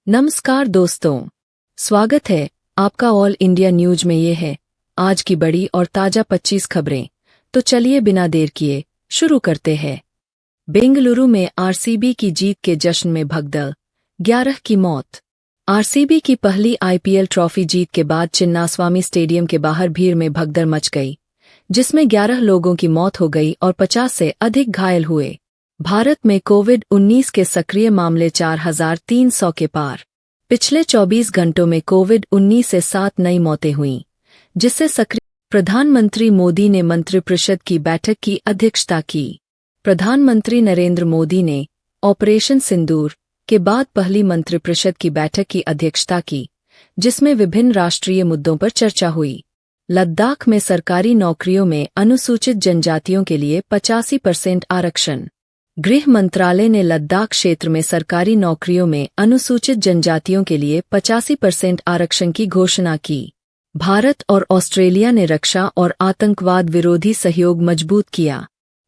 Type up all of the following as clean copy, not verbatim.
नमस्कार दोस्तों, स्वागत है आपका ऑल इंडिया न्यूज में। ये है आज की बड़ी और ताजा 25 खबरें। तो चलिए बिना देर किए शुरू करते हैं। बेंगलुरु में आरसीबी की जीत के जश्न में भगदड़, 11 की मौत। आरसीबी की पहली आईपीएल ट्रॉफी जीत के बाद चिन्नास्वामी स्टेडियम के बाहर भीड़ में भगदड़ मच गई, जिसमें 11 लोगों की मौत हो गई और 50 से अधिक घायल हुए। भारत में कोविड-19 के सक्रिय मामले 4,300 के पार। पिछले 24 घंटों में कोविड-19 से 7 नई मौतें हुईं, जिससे सक्रिय। प्रधानमंत्री मोदी ने मंत्रिपरिषद की बैठक की अध्यक्षता की। प्रधानमंत्री नरेंद्र मोदी ने ऑपरेशन सिंदूर के बाद पहली मंत्रिपरिषद की बैठक की अध्यक्षता की, जिसमें विभिन्न राष्ट्रीय मुद्दों पर चर्चा हुई। लद्दाख में सरकारी नौकरियों में अनुसूचित जनजातियों के लिए 85% आरक्षण। गृह मंत्रालय ने लद्दाख क्षेत्र में सरकारी नौकरियों में अनुसूचित जनजातियों के लिए 85% आरक्षण की घोषणा की। भारत और ऑस्ट्रेलिया ने रक्षा और आतंकवाद विरोधी सहयोग मजबूत किया।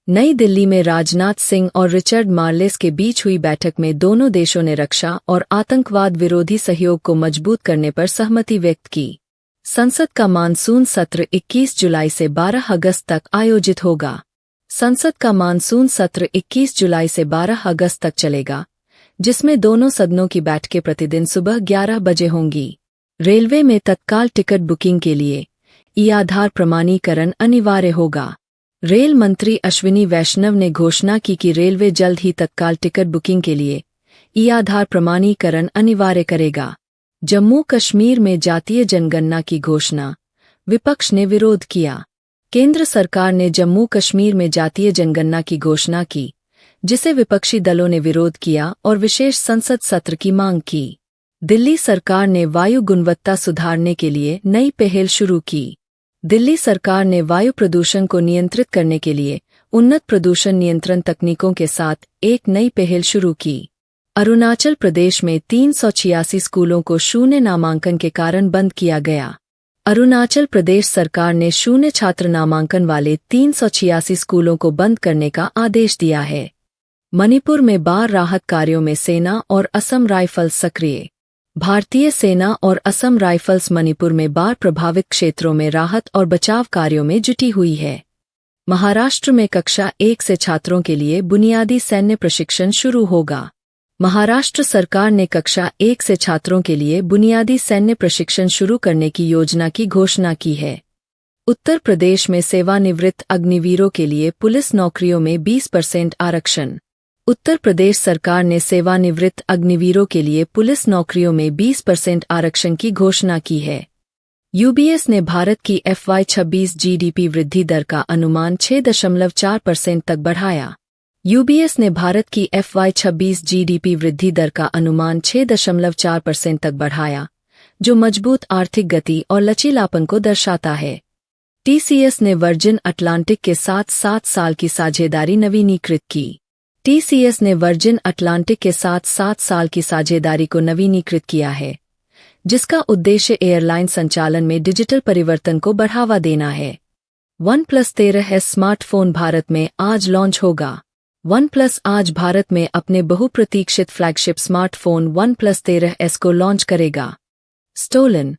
नई दिल्ली में राजनाथ सिंह और रिचर्ड मार्लेस के बीच हुई बैठक में दोनों देशों ने रक्षा और आतंकवाद विरोधी सहयोग को मजबूत करने पर सहमति व्यक्त की। संसद का मानसून सत्र 21 जुलाई से 12 अगस्त तक आयोजित होगा। संसद का मानसून सत्र 21 जुलाई से 12 अगस्त तक चलेगा, जिसमें दोनों सदनों की बैठकें प्रतिदिन सुबह 11 बजे होंगी। रेलवे में तत्काल टिकट बुकिंग के लिए ई-आधार प्रमाणीकरण अनिवार्य होगा। रेल मंत्री अश्विनी वैष्णव ने घोषणा की कि रेलवे जल्द ही तत्काल टिकट बुकिंग के लिए ई-आधार प्रमाणीकरण अनिवार्य करेगा। जम्मू कश्मीर में जातीय जनगणना की घोषणा, विपक्ष ने विरोध किया। केंद्र सरकार ने जम्मू कश्मीर में जातीय जनगणना की घोषणा की, जिसे विपक्षी दलों ने विरोध किया और विशेष संसद सत्र की मांग की। दिल्ली सरकार ने वायु गुणवत्ता सुधारने के लिए नई पहल शुरू की। दिल्ली सरकार ने वायु प्रदूषण को नियंत्रित करने के लिए उन्नत प्रदूषण नियंत्रण तकनीकों के साथ एक नई पहल शुरू की। अरुणाचल प्रदेश में 386 स्कूलों को शून्य नामांकन के कारण बंद किया गया। अरुणाचल प्रदेश सरकार ने शून्य छात्र नामांकन वाले 386 स्कूलों को बंद करने का आदेश दिया है। मणिपुर में बाढ़ राहत कार्यों में सेना और असम राइफल्स सक्रिय। भारतीय सेना और असम राइफल्स मणिपुर में बाढ़ प्रभावित क्षेत्रों में राहत और बचाव कार्यों में जुटी हुई है। महाराष्ट्र में कक्षा 1 से छात्रों के लिए बुनियादी सैन्य प्रशिक्षण शुरू होगा। महाराष्ट्र सरकार ने कक्षा 1 से छात्रों के लिए बुनियादी सैन्य प्रशिक्षण शुरू करने की योजना की घोषणा की है। उत्तर प्रदेश में सेवानिवृत्त अग्निवीरों के लिए पुलिस नौकरियों में 20% आरक्षण। उत्तर प्रदेश सरकार ने सेवानिवृत्त अग्निवीरों के लिए पुलिस नौकरियों में 20% आरक्षण की घोषणा की है। यूबीएस ने भारत की FY26 जीडीपी वृद्धि दर का अनुमान 6.4% तक बढ़ाया। यूबीएस ने भारत की FY26 जीडीपी वृद्धि दर का अनुमान 6.4% तक बढ़ाया, जो मजबूत आर्थिक गति और लचीलापन को दर्शाता है। टीसीएस ने वर्जिन अटलांटिक के साथ 7 साल की साझेदारी नवीनीकृत की। टीसीएस ने वर्जिन अटलांटिक के साथ 7 साल की साझेदारी को नवीनीकृत किया है, जिसका उद्देश्य एयरलाइन संचालन में डिजिटल परिवर्तन को बढ़ावा देना है। OnePlus 13S स्मार्टफोन भारत में आज लॉन्च होगा। OnePlus आज भारत में अपने बहुप्रतीक्षित फ्लैगशिप स्मार्टफोन OnePlus 13S को लॉन्च करेगा। स्टोलन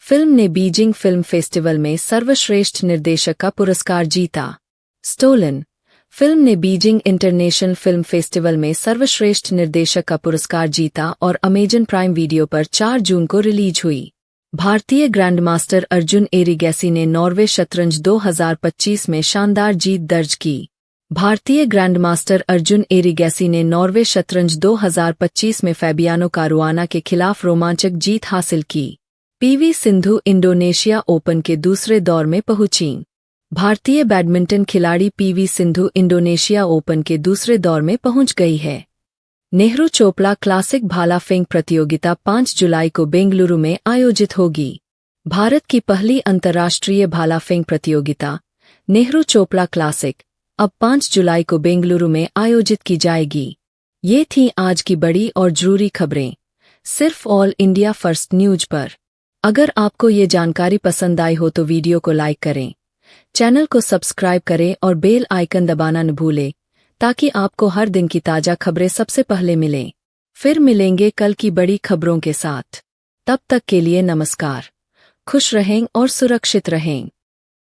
फिल्म ने बीजिंग फिल्म फेस्टिवल में सर्वश्रेष्ठ निर्देशक का पुरस्कार जीता। स्टोलन फिल्म ने बीजिंग इंटरनेशनल फिल्म फेस्टिवल में सर्वश्रेष्ठ निर्देशक का पुरस्कार जीता और अमेजन प्राइम वीडियो पर 4 जून को रिलीज हुई। भारतीय ग्रैंडमास्टर अर्जुन एरिगैसी ने नॉर्वे शतरंज 2025 में शानदार जीत दर्ज की। भारतीय ग्रैंडमास्टर अर्जुन एरिगैसी ने नॉर्वे शतरंज 2025 में फैबियानो कारुआना के खिलाफ रोमांचक जीत हासिल की। पीवी सिंधु इंडोनेशिया ओपन के दूसरे दौर में पहुंचीं। भारतीय बैडमिंटन खिलाड़ी पीवी सिंधु इंडोनेशिया ओपन के दूसरे दौर में पहुंच गई है। नेहरू चोपड़ा क्लासिक भाला फेंक प्रतियोगिता 5 जुलाई को बेंगलुरु में आयोजित होगी। भारत की पहली अंतर्राष्ट्रीय भाला फेंक प्रतियोगिता नेहरू चोपड़ा क्लासिक अब 5 जुलाई को बेंगलुरु में आयोजित की जाएगी। ये थीं आज की बड़ी और जरूरी खबरें, सिर्फ ऑल इंडिया फर्स्ट न्यूज पर। अगर आपको ये जानकारी पसंद आई हो तो वीडियो को लाइक करें, चैनल को सब्सक्राइब करें और बेल आइकन दबाना न भूलें, ताकि आपको हर दिन की ताज़ा खबरें सबसे पहले मिलें। फिर मिलेंगे कल की बड़ी खबरों के साथ। तब तक के लिए नमस्कार। खुश रहें और सुरक्षित रहें।